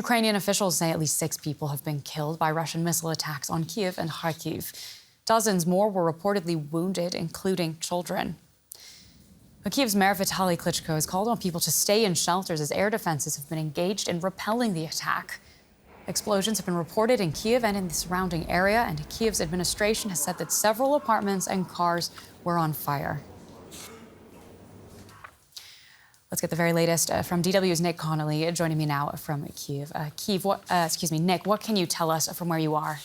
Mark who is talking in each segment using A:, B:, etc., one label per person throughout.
A: Ukrainian officials say at least 6 people have been killed by Russian missile attacks on Kyiv and Kharkiv. Dozens more were reportedly wounded, including children. But Kyiv's Mayor Vitaly Klitschko has called on people to stay in shelters as air defenses have been engaged in repelling the attack. Explosions have been reported in Kyiv and in the surrounding area, and Kyiv's administration has said that several apartments and cars were on fire. Let's get the very latest from DW's Nick Connolly joining me now from Kyiv. Nick, what can you tell us from where you are?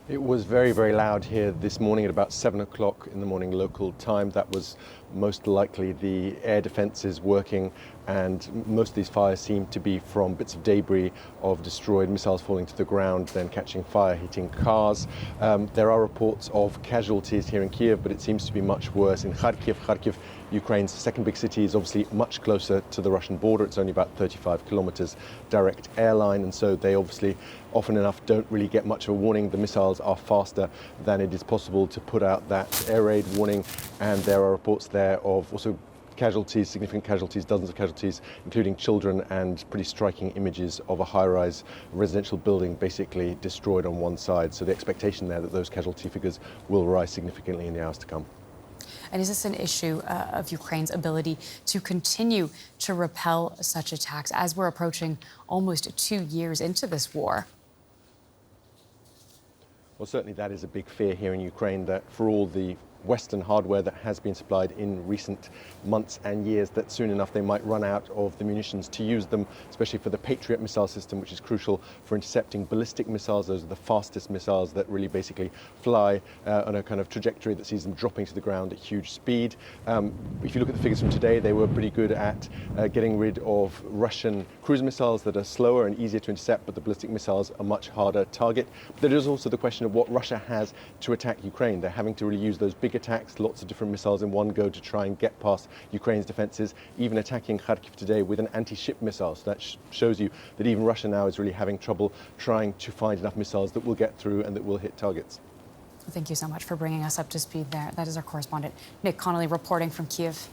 B: It was very, very loud here this morning at about 7 o'clock in the morning local time. That was most likely the air defences working, and most of these fires seem to be from bits of debris of destroyed missiles falling to the ground, then catching fire, hitting cars. There are reports of casualties here in Kyiv, but it seems to be much worse in Kharkiv. Kharkiv, Ukraine's second big city, is obviously much closer to the Russian border. It's only about 35 kilometers direct airline, and so they obviously often enough don't really get much of a warning. The missiles are faster than it is possible to put out that air raid warning, and there are reports there of also casualties, significant casualties, dozens of casualties, including children, and pretty striking images of a high-rise residential building basically destroyed on one side. So the expectation there that those casualty figures will rise significantly in the hours to come.
A: And is this an issue of Ukraine's ability to continue to repel such attacks as we're approaching almost 2 years into this war?
B: Well, certainly that is a big fear here in Ukraine, that for all the Western hardware that has been supplied in recent months and years, that soon enough they might run out of the munitions to use them, especially for the Patriot missile system, which is crucial for intercepting ballistic missiles. Those are the fastest missiles that really basically fly on a kind of trajectory that sees them dropping to the ground at huge speed. If you look at the figures from today, they were pretty good at getting rid of Russian cruise missiles that are slower and easier to intercept, but the ballistic missiles are much harder target. But there is also the question of what Russia has to attack Ukraine. They're having to really use those big attacks, lots of different missiles in one go to try and get past Ukraine's defenses, even attacking Kharkiv today with an anti-ship missile. So that shows you that even Russia now is really having trouble trying to find enough missiles that will get through and that will hit targets.
A: Thank you so much for bringing us up to speed there. That is our correspondent, Nick Connolly, reporting from Kyiv.